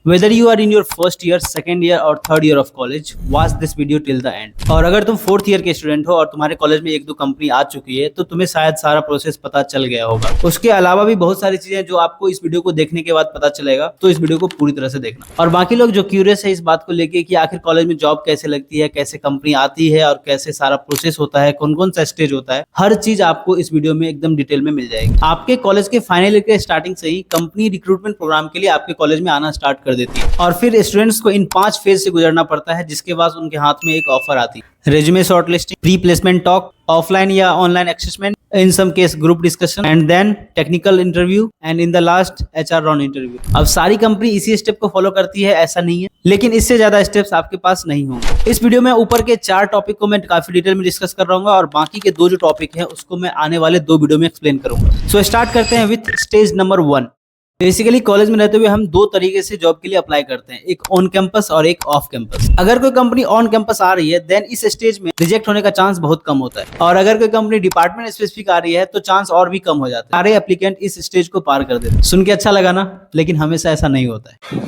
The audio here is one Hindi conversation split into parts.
Whether you are in your first year, second year or third year of college, watch this video till the end। और अगर तुम फोर्थ ईयर के स्टूडेंट हो और तुम्हारे कॉलेज में एक दो कंपनी आ चुकी है तो तुम्हें शायद सारा प्रोसेस पता चल गया होगा। उसके अलावा भी बहुत सारी चीजें जो आपको इस वीडियो को देखने के बाद पता चलेगा, तो इस वीडियो को पूरी तरह से देखना। और बाकी लोग जो क्यूरियस है इस बात को लेके कि आखिर कॉलेज में जॉब कैसे लगती है, कैसे कंपनी आती है और कैसे सारा प्रोसेस होता है, कौन कौन सा स्टेज होता है, हर चीज आपको इस वीडियो में एकदम डिटेल में मिल जाएगी। आपके कॉलेज के फाइनल ईयर के स्टार्टिंग से ही कंपनी रिक्रूटमेंट प्रोग्राम के लिए आपके कॉलेज में आना स्टार्ट कर देती है और फिर स्टूडेंट्स को इन 5 फेज से गुजरना पड़ता है, जिसके बाद उनके हाथ में एक ऑफर आती है। Resume shortlisting, pre placement talk, offline या online assessment, in some case group discussion and then technical interview and in the last HR round interview। अब सारी कंपनी इसी स्टेप को फॉलो करती है ऐसा नहीं है, लेकिन इससे ज्यादा स्टेप्स आपके पास नहीं होंगे। इस वीडियो में ऊपर के 4 टॉपिक को मैं काफी डिटेल में डिस्कस कर रहा हूँ और बाकी के 2 जो टॉपिक है उसको मैं आने वाले 2 वीडियो में एक्सप्लेन करूंगा। सो स्टार्ट करते हैं with stage number 1। Basically college में रहते हुए हम 2 तरीके से जॉब के लिए अप्लाई करते हैं, एक ऑन कैंपस और एक ऑफ कैंपस। अगर कोई कंपनी ऑन कैंपस आ रही है देन इस स्टेज में रिजेक्ट होने का चांस बहुत कम होता है, और अगर कोई कंपनी डिपार्टमेंट स्पेसिफिक आ रही है तो चांस और भी कम हो जाता है। सारे एप्लीकेंट इस स्टेज को पार कर देते हैं। सुन के अच्छा लगा ना, लेकिन हमेशा ऐसा नहीं होता है।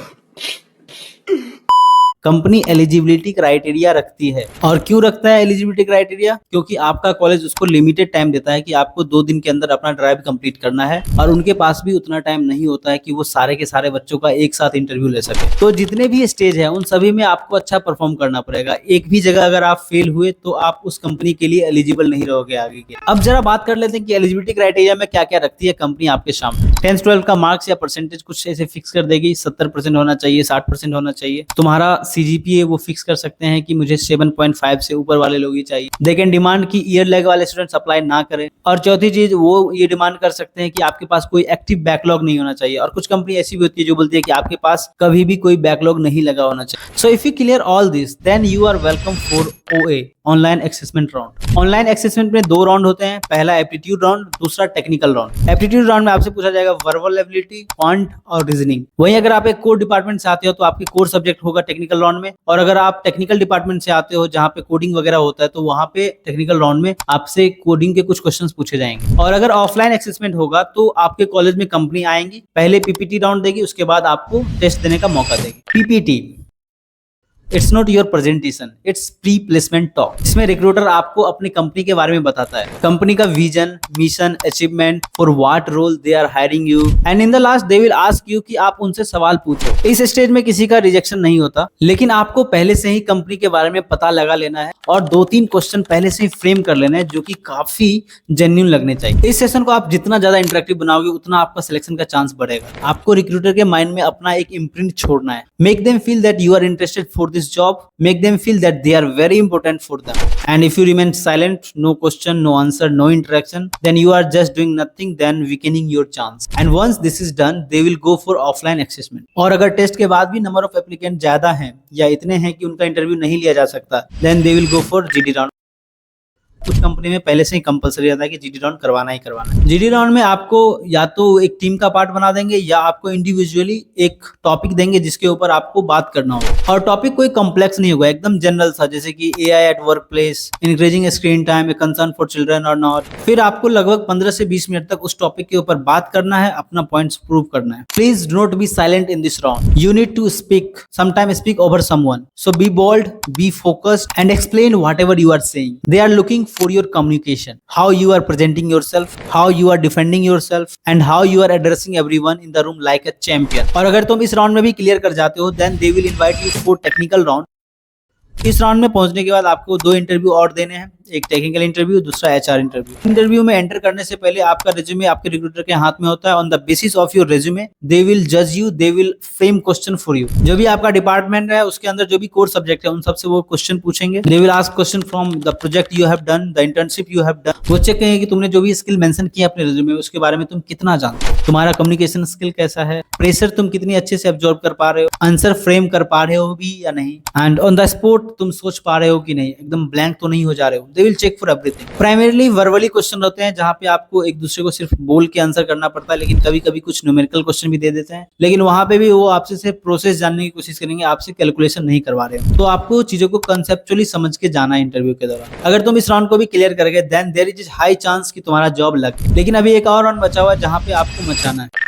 कंपनी एलिजिबिलिटी क्राइटेरिया रखती है, और क्यों रखता है एलिजिबिलिटी क्राइटेरिया? क्योंकि आपका कॉलेज उसको लिमिटेड टाइम देता है कि आपको 2 दिन के अंदर अपना ड्राइव कंप्लीट करना है, और उनके पास भी उतना टाइम नहीं होता है कि वो सारे के सारे बच्चों का एक साथ इंटरव्यू ले सके। तो जितने भी स्टेज है उन सभी में आपको अच्छा परफॉर्म करना पड़ेगा। एक भी जगह अगर आप फेल हुए तो आप उस कंपनी के लिए एलिजिबल नहीं रहोगे आगे के। अब जरा बात कर लेते हैं कि एलिजिबिलिटी क्राइटेरिया में क्या क्या रखती है कंपनी आपके सामने। 10th 12th का मार्क्स या परसेंटेज कुछ ऐसे फिक्स कर देगी, 70% होना चाहिए, 60% होना चाहिए। तुम्हारा CGPA वो फिक्स कर सकते हैं कि मुझे 7.5 से ऊपर वाले लोग ही चाहिए। दे कैन डिमांड की ईयर लैग वाले स्टूडेंट्स अप्लाई ना करें। और चौथी चीज वो ये डिमांड कर सकते हैं कि आपके पास कोई एक्टिव बैकलॉग नहीं होना चाहिए। और कुछ कंपनी ऐसी भी होती है जो बोलती है कि आपके पास कभी भी कोई बैकलॉग नहीं लगा होना चाहिए। So if you clear all this then you are welcome for OA, online assessment round. Online assessment में 2 राउंड होते हैं, पहला एप्टीट्यूड राउंड, दूसरा टेक्निकल राउंड। एप्टीट्यूड राउंड में आपसे पूछा जाएगा वर्बल एबिलिटी, क्वांट और रीजनिंग। वहीं अगर आप एक कोर डिपार्टमेंट से आते हो तो आपके कोर सब्जेक्ट होगा टेक्निकल राउंड में, और अगर आप टेक्निकल डिपार्टमेंट से आते हो जहां पे कोडिंग वगैरह होता है तो वहां पे टेक्निकल राउंड में आपसे कोडिंग के कुछ क्वेश्चंस पूछे जाएंगे। और अगर ऑफलाइन असेसमेंट होगा तो आपके कॉलेज में कंपनी आएंगी, पहले PPT राउंड देगी, उसके बाद आपको टेस्ट देने का मौका देगी। PPT it's not your presentation, it's pre placement talk. इसमें रिक्रूटर आपको अपनी कंपनी के बारे में बताता है, कंपनी का vision, mission, achievement, for what role they are hiring you, and in the last they will ask you कि आप उनसे सवाल पूछो। इस स्टेज में किसी का रिजेक्शन नहीं होता, लेकिन आपको पहले से ही कंपनी के बारे में पता लगा लेना है और 2-3 क्वेश्चन पहले से ही फ्रेम कर लेना है जो कि काफी जेन्युइन लगने चाहिए। इस सेशन को आप जितना ज्यादा इंटरेक्टिव बनाओगे उतना आपका सिलेक्शन का चांस बढ़ेगा। आपको रिक्रूटर के माइंड में अपना एक इम्प्रिंट छोड़ना है। Make them feel that you are interested for this job, make them feel that they are very important for them, and if you remain silent, no question, no answer, no interaction, then you are just doing nothing, then weakening your chance, and once this is done they will go for offline assessment। और अगर टेस्ट के बाद भी नंबर ऑफ एप्लीकेंट ज्यादा हैं या इतने हैं कि उनका इंटरव्यू नहीं लिया जा सकता, then they will go for GD round. कुछ कंपनी में पहले से ही कंपलसरी रहता है कि GD राउंड करवाना ही करवाना है। GD राउंड में आपको या तो एक टीम का पार्ट बना देंगे या आपको इंडिविजुअली एक टॉपिक देंगे जिसके ऊपर आपको बात करना होगा। और टॉपिक कोई कॉम्प्लेक्स नहीं होगा, एकदम जनरल सा, जैसे कि AI at work place, increasing screen time, a concern for children और नॉट। फिर आपको लगभग 15 से 20 मिनट तक उस टॉपिक के ऊपर बात करना है, अपना पॉइंट्स प्रूव करना है। Please do not be silent in this round, you need to speak, sometime speak over someone. So be bold, be focused and explain whatever you are saying. They are looking for your communication, how you are presenting yourself, how you are defending yourself, and how you are addressing everyone in the room like a champion. और अगर तुम इस राउंड में भी क्लियर कर जाते हो then they will invite you for technical round। इस राउंड में पहुंचने के बाद आपको 2 इंटरव्यू और देने हैं, एक टेक्निकल इंटरव्यू, दूसरा HR इंटरव्यू। इंटरव्यू में एंटर करने से पहले आपका रिज्यूमे आपके रिक्रूटर के हाथ में होता है। On the basis of your resume they will जज you, they will frame question for you. जो भी आपका डिपार्टमेंट है उसके अंदर जो भी कोर सब्जेक्ट है उन सबसे वो क्वेश्चन पूछेंगे। दे will ask question from the project you have done, the internship you have done. वो चेक करेंगे कि तुमने जो भी स्किल मेंशन किया अपने रिज्यूमे में उसके बारे में तुम कितना जानते हो, तुम्हारा कम्युनिकेशन स्किल कैसा है, प्रेशर तुम कितनी अच्छे से एब्जॉर्ब कर पा रहे हो, आंसर फ्रेम कर पा रहे हो भी या नहीं, एंड ऑन द स्पॉट तुम सोच पा रहे हो कि नहीं, एकदम ब्लैंक तो नहीं हो जा रहे हो। They will check for everything. Primarily verbally question होते हैं जहां पे आपको एक दूसरे को सिर्फ बोल के आंसर करना पड़ता है, लेकिन कभी कभी कुछ न्यूमेरिकल क्वेश्चन भी दे देते हैं, लेकिन वहां पे भी वो आपसे सिर्फ प्रोसेस जानने की कोशिश करेंगे, आपसे कैलकुलेशन नहीं करवा रहे हैं। तो आपको चीजों को कंसेप्चुअली समझ के जाना है इंटरव्यू के दौरान। अगर तुम इस राउंड को भी क्लियर कर गए then there is high chance कि तुम्हारा जॉब लग। लेकिन अभी एक और राउंड बचा हुआ है जहां पे आपको मचाना है।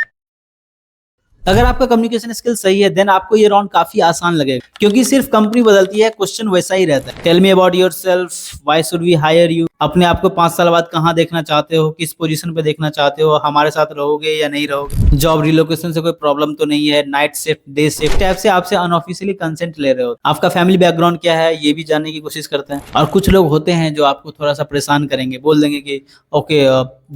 अगर आपका कम्युनिकेशन स्किल सही है देन आपको ये राउंड काफी आसान लगेगा, क्योंकि सिर्फ कंपनी बदलती है, क्वेश्चन वैसा ही रहता है। Tell me about yourself, why should we hire you, अपने आप को 5 साल बाद कहाँ देखना चाहते हो, किस पोजीशन पे देखना चाहते हो, हमारे साथ रहोगे या नहीं रहोगे, जॉब रिलोकेशन से कोई प्रॉब्लम तो नहीं है, night shift, day shift, type से आपसे अनऑफिशियली कंसेंट ले रहे हो। आपका फैमिली बैकग्राउंड क्या है ये भी जानने की कोशिश करते हैं। और कुछ लोग होते हैं जो आपको थोड़ा सा परेशान करेंगे, बोल देंगे कि ओके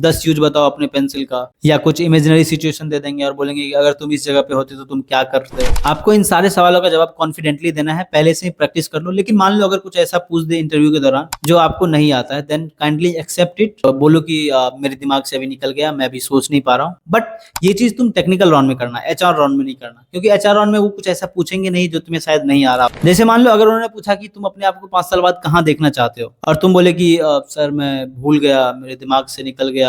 10 यूज बताओ अपने पेंसिल का, या कुछ इमेजिनरी सिचुएशन दे देंगे और बोलेंगे कि अगर तुम इस जगह पे होते तो तुम क्या करते। आपको इन सारे सवालों का जवाब कॉन्फिडेंटली देना है, पहले से ही प्रैक्टिस कर लो। लेकिन मान लो अगर कुछ ऐसा पूछ दे इंटरव्यू के दौरान जो आपको नहीं आता है, देन काइंडली एक्सेप्ट इट। बोलो कि मेरे दिमाग से अभी निकल गया, मैं अभी सोच नहीं पा रहा हूँ। बट ये चीज तुम टेक्निकल राउंड में करना, एचआर राउंड में नहीं करना, क्योंकि एचआर राउंड में वो कुछ ऐसा पूछेंगे नहीं जो तुम्हें शायद नहीं आ रहा। जैसे मान लो अगर उन्होंने पूछा कि तुम अपने आप को 5 साल बाद कहाँ देखना चाहते हो, और तुम बोले कि सर मैं भूल गया, मेरे दिमाग से निकल गया,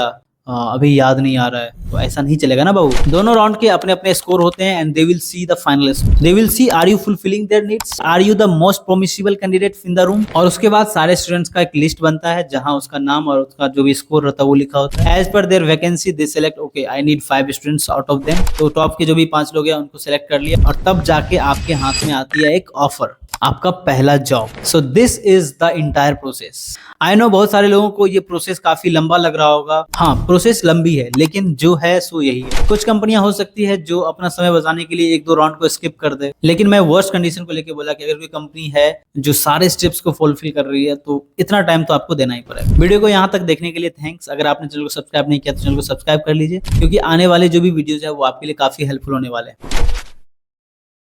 अभी याद नहीं आ रहा है, तो ऐसा नहीं चलेगा ना बाबू। दोनों राउंड के अपने अपने स्कोर होते हैं, and they will see the finalist, they will see are you fulfilling their needs, are you the most promisable candidate in the room. और उसके बाद सारे स्टूडेंट्स का एक लिस्ट बनता है जहां उसका नाम और उसका जो भी स्कोर रहता है वो लिखा होता है। As per their vacancy they select, okay I need 5 students out of them. तो टॉप के जो भी 5 लोग हैं उनको सेलेक्ट कर लिया, और तब जाके आपके हाथ में आती है एक ऑफर, आपका पहला job. So this is the entire process. I know बहुत सारे लोगों को ये प्रोसेस काफी लंबा लग रहा होगा। हाँ, प्रोसेस लंबी है, लेकिन जो है सो यही है। कुछ कंपनियां हो सकती है जो अपना समय बचाने के लिए 1-2 राउंड को स्किप कर दे, लेकिन मैं वर्स्ट कंडीशन को लेके बोला कि अगर कोई कंपनी है जो सारे स्टेप्स को फुलफिल कर रही है तो इतना टाइम तो आपको देना ही पड़ेगा। वीडियो को यहाँ तक देखने के लिए थैंक्स। अगर आपने चैनल को सब्सक्राइब नहीं किया तो चैनल को सब्सक्राइब कर लीजिए, क्योंकि आने वाले जो भी वीडियोज है वो आपके लिए काफी हेल्पफुल होने वाले हैं।